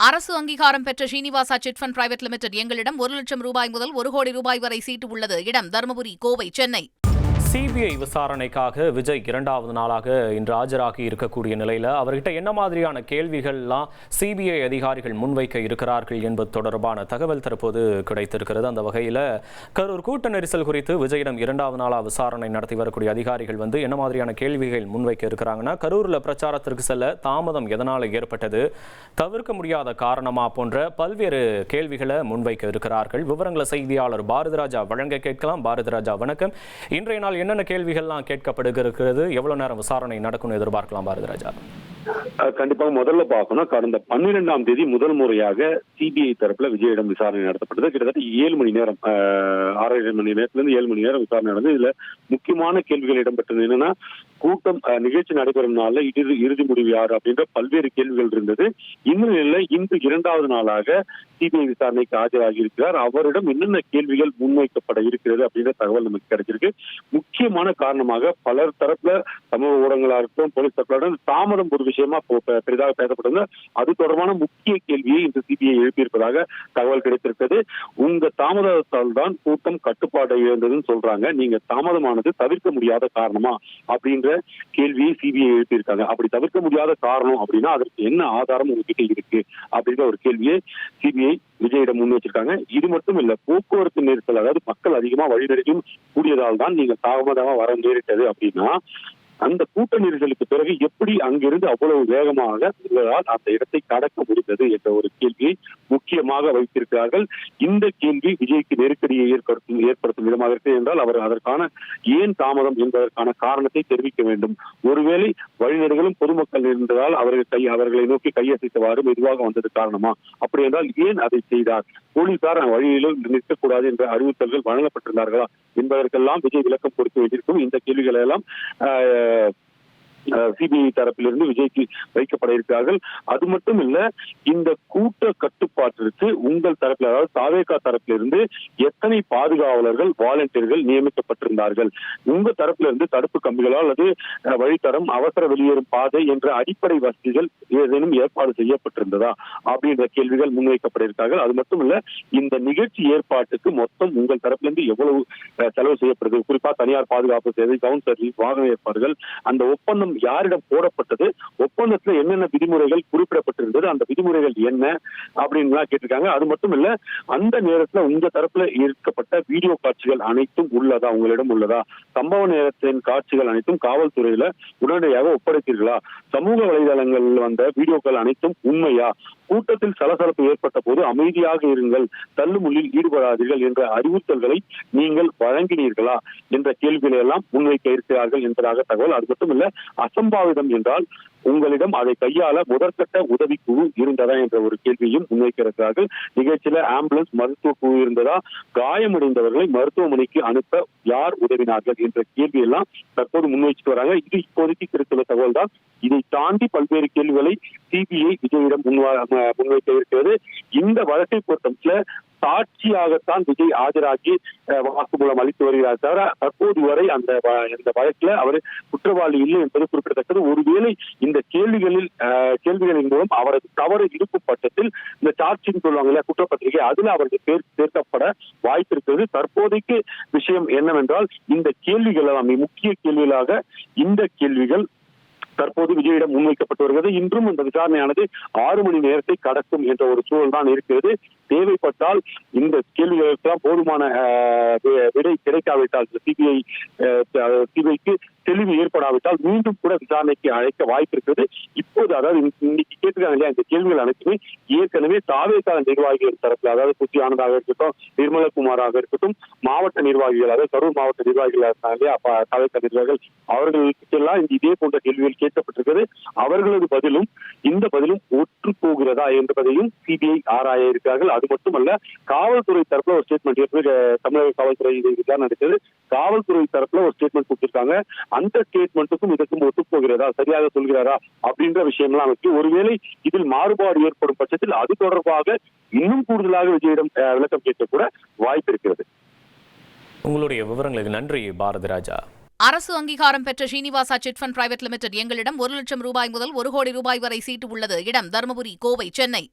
அரசு அங்கீகாரம் பெற்ற Srinivasa chit fund private limited எங்களிடம் 1 லட்சம் ரூபாய் முதல் 1 கோடி ரூபாய் வரை சீட்டு உள்ளது. இடம் தருமபுரி, கோவை, சென்னை. சிபிஐ விசாரணைக்காக விஜய் 2வது நாளாக இன்று ஆஜராகி இருக்கக்கூடிய நிலையில் அவர்கிட்ட என்ன மாதிரியான கேள்விகள்லாம் சிபிஐ அதிகாரிகள் முன்வைக்க இருக்கிறார்கள் என்பது தொடர்பான தகவல் தற்போது கிடைத்திருக்கிறது. அந்த வகையில் கரூர் கூட்ட நெரிசல் குறித்து விஜயிடம் 2வது நாளாக விசாரணை நடத்தி வரக்கூடிய அதிகாரிகள் என்ன மாதிரியான கேள்விகள் முன்வைக்க இருக்கிறாங்கன்னா, கரூரில் பிரச்சாரத்திற்கு செல்ல தாமதம் எதனால் ஏற்பட்டது, தவிர்க்க முடியாத காரணமா போன்ற பல்வேறு கேள்விகளை முன்வைக்க இருக்கிறார்கள். விவரங்களை செய்தியாளர் பாரதிராஜா வழங்க கேட்கலாம். பாரதிராஜா, வணக்கம். இன்றைய நாள் என்னென்ன கேள்விகள்லாம் கேட்கப்படுகிறது, எவ்வளவு நேரம் விசாரணை நடக்கும் எதிர்பார்க்கலாம் பாரதிராஜா? கண்டிப்பாக முதல்ல பார்க்கணும், கடந்த 12ஆம் தேதி முதல் முறையாக சிபிஐ தரப்புல விஜயிடம் விசாரணை நடத்தப்பட்டது. கிட்டத்தட்ட 7 மணி நேரம், 6.5 மணி நேரத்திலிருந்து 7 மணி நேரம் விசாரணை நடந்தது. இதுல முக்கியமான கேள்விகள் இடம்பெற்றது என்னன்னா, கூட்டம் நிகழ்ச்சி நடைபெறும் நாள்ல இறுதி முடிவு யாரு அப்படின்ற பல்வேறு கேள்விகள் இருந்தது. இந்நிலையில இன்று 2வது நாளாக சிபிஐ விசாரணைக்கு ஆஜராகி இருக்கிறார். அவரிடம் என்னென்ன கேள்விகள் முன்வைக்கப்பட இருக்கிறது அப்படின்ற தகவல் நமக்கு கிடைச்சிருக்கு. முக்கியமான காரணமாக பலர் தரப்புல சமூக ஊடகங்களா இருக்கட்டும், போலீஸ் தரப்புல தாமதம் ஒரு விஷயமா பெரிதாக பேசப்படுது. அது தொடர்பான முக்கிய கேள்வியை இன்று சிபிஐ எழுப்பியிருப்பதாக தகவல் கிடைத்திருக்கிறது. உங்க தாமதத்தால் தான் கூட்டம் கட்டுப்பாடு இழந்ததுன்னு சொல்றாங்க. நீங்க தாமதமானது தவிர்க்க முடியாத காரணமா அப்படின்ற கேள்வியை சிபிஐ எழுப்பியிருக்காங்க. அப்படி தவிர்க்க முடியாத காரணம் அப்படின்னா அதற்கு என்ன ஆதாரம் உங்ககிட்ட இருக்கு அப்படின்ற ஒரு கேள்வியை சிபிஐ விஜயிடம் முன் வச்சிருக்காங்க. இது மட்டும் இல்ல, போக்குவரத்து நெரிசல், அதாவது மக்கள் அதிகமா வழிநெடுக்கும் கூடியதால் தான் நீங்க தாமதமா வர நேரிட்டது அப்படின்னா, அந்த கூட்ட நெரிசலுக்கு பிறகு எப்படி அங்கிருந்து அவ்வளவு வேகமாக உங்களால் அந்த இடத்தை கடக்க முடிந்தது என்ற ஒரு கேள்வியை முக்கியமாக வைத்திருக்கிறார்கள். இந்த கேள்வி விஜய்க்கு நெருக்கடியை ஏற்படுத்தும் விதமாக இருக்கு என்றால் அவர் அதற்கான ஏன் தாமதம் என்பதற்கான காரணத்தை தெரிவிக்க வேண்டும். ஒருவேளை வழிநெடுகளும் பொதுமக்கள் இருந்ததால் அவர்களை நோக்கி கையசைத்தவாறு மெதுவாக வந்தது காரணமா? அப்படி என்றால் ஏன் அதை செய்தார்? போலீசார் வழியிலும் நிற்கக்கூடாது என்ற அறிவுறுத்தல்கள் வழங்கப்பட்டிருந்தார்களா என்பதற்கெல்லாம் விஜய் விளக்கம் கொடுக்க வேண்டியிருக்கும். இந்த கேள்விகளை எல்லாம் சிபிஐ தரப்பிலிருந்து விஜய்க்கு வைக்கப்பட இருக்கிறார்கள். அது மட்டும் இல்ல, இந்த கூட்ட கட்டுப்பாட்டிற்கு உங்கள் தரப்பில், அதாவது தாவேகா தரப்பிலிருந்து எத்தனை பாதுகாவலர்கள், வாலண்டியர்கள் நியமிக்கப்பட்டிருந்தார்கள்? உங்க தரப்பிலிருந்து தடுப்பு கம்பிகளால் அல்லது வழித்தடம், அவசர வெளியேறும் பாதை என்ற அடிப்படை வசதிகள் ஏதேனும் ஏற்பாடு செய்யப்பட்டிருந்ததா அப்படின்ற கேள்விகள் முன்வைக்கப்பட இருக்கிறார்கள். அது மட்டும் இல்ல, இந்த நிகழ்ச்சி ஏற்பாட்டுக்கு மொத்தம் உங்கள் தரப்பிலிருந்து எவ்வளவு செலவு செய்யப்படுது? குறிப்பா தனியார் பாதுகாப்பு சேவை, கவுன் சர்வீஸ், வாகன ஏற்பாடுகள், அந்த ஒப்பந்தம் யாரிடம் போடப்பட்டது, ஒப்பந்தத்துல என்னென்ன விதிமுறைகள் குறிப்பிடப்பட்டிருந்தது, அந்த விதிமுறைகள் என்ன அப்படின்னு கேட்டிருக்காங்க. அது மட்டும் இல்ல, அந்த நேரத்துல உங்க தரப்புல இருக்கப்பட்ட வீடியோ காட்சிகள் அனைத்தும் உள்ளதா, உங்களிடம் உள்ளதா? சம்பவ நேரத்தின் காட்சிகள் அனைத்தும் காவல்துறையில உடனடியாக ஒப்படைத்தீர்களா? சமூக வலைதளங்கள் வந்த வீடியோக்கள் அனைத்தும் உண்மையா? கூட்டத்தில் சலசலப்பு ஏற்பட்ட போது அமைதியாக இருங்கள், தள்ளுமுள்ளில் ஈடுபடாதீர்கள் என்ற அறிவுறுத்தல்களை நீங்கள் வழங்கினீர்களா என்ற கேள்விகளை எல்லாம் முன்வைக்க இருக்கிறார்கள் என்பதாக தகவல். அது மட்டும் இல்ல, அசம்பாவிதம் என்றால் உங்களிடம் அதை கையாள முதற்கட்ட உதவி குழு இருந்ததா என்ற ஒரு கேள்வியும் முன்வைக்கிறார்கள். நிகழ்ச்சியில ஆம்புலன்ஸ், மருத்துவ குழு இருந்ததா? காயமடைந்தவர்களை மருத்துவமனைக்கு அனுப்ப யார் உதவினார்கள் என்ற கேள்வியெல்லாம் தற்போது முன்வைச்சிட்டு வராங்க. இது இப்போதைக்கு கிடைத்துள்ள தகவல் தான். இதை தாண்டி பல்வேறு கேள்விகளை சிபிஐ விஜயிடம் முன்வைக்க இருக்கிறது. இந்த வழக்கை பொறுத்தமட்டில் சாட்சியாகத்தான் விஜய் ஆஜராகி வாக்குமூலம் அளித்து வருகிறார் தவிர தற்போது வரை அந்த வழக்குல அவர் குற்றவாளி இல்லை என்பது குறிப்பிடத்தக்கது. ஒருவேளை இந்த கேள்விகளின் மூலம் அவரது தவறு இருக்கும் பட்சத்தில் இந்த சார்ஜின்னு சொல்லுவாங்க இல்லையா, குற்றப்பத்திரிகை, அதுல அவரது பேர் சேர்க்கப்பட வாய்ப்பு இருக்கிறது. தற்போதைக்கு விஷயம் என்னவென்றால், இந்த கேள்விகள் எல்லாம் முக்கிய கேள்விகளாக இந்த கேள்விகள் தற்போது விஜயிடம் முன்வைக்கப்பட்டு வருகிறது. இன்றும் இந்த விசாரணையானது 6 மணி நேரத்தை கடக்கும் என்ற ஒரு சூழல் தான் இருக்கிறது. தேவைப்பட்டால் இந்த கேள்விகளுக்கெல்லாம் போதுமான விடை கிடைக்காவிட்டால், சிபிஐக்கு தெளிவு ஏற்படாவிட்டால் மீண்டும் கூட விசாரணைக்கு அழைக்க வாய்ப்பு இருக்கிறது. இப்போது அதாவது இன்னைக்கு கேட்டுக்காங்க இல்லையா, இந்த கேள்விகள் அனைத்துமே ஏற்கனவே தாவேகா நிர்வாகிகள் தரப்பில், அதாவது குச்சி ஆனந்தாக இருக்கட்டும், நிர்மலகுமாராக இருக்கட்டும், மாவட்ட நிர்வாகிகள், அதாவது கரூர் மாவட்ட நிர்வாகிகள் இருந்தாங்க இல்லையா, தாவேகா நிர்வாகிகள், அவர்களுக்கெல்லாம் இதே போன்ற கேள்விகள் கேட்கப்பட்டிருக்கிறது. அவர்களது பதிலும் இந்த பதிலும் ஒற்று போகிறதா என்பதையும் சிபிஐ ஆராய இருக்கிறார்கள். அது மட்டுமல்ல, காவல்துறை தரப்புல ஒரு ஸ்டேட்மெண்ட், தமிழக காவல்துறை விசாரணை நடக்கிறது, காவல்துறை தரப்புல ஒரு ஸ்டேட்மெண்ட் கொடுத்திருக்காங்க. அந்த ஸ்டேட்மெண்ட்டுக்கும் இதற்கும் ஒத்து போகிறதா, சரியாக சொல்கிறாரா அப்படின்ற விஷயம்லாம் இருக்கு. ஒருவேளை இதில் மாறுபாடு ஏற்படும் பட்சத்தில் அது தொடர்பாக இன்னும் கூடுதலாக விஜயிடம் விளக்கம் கேட்க கூட வாய்ப்பு இருக்கிறது. உங்களுடைய விவரங்களுக்கு நன்றி பாரதிராஜா. அரசு அங்கீகாரம் பெற்ற Srinivasa chit fund private limited எங்களிடம் 1 லட்சம் ரூபாய் முதல் 1 கோடி ரூபாய் வரை சீட்டு உள்ளது. இடம் தருமபுரி, கோவை, சென்னை.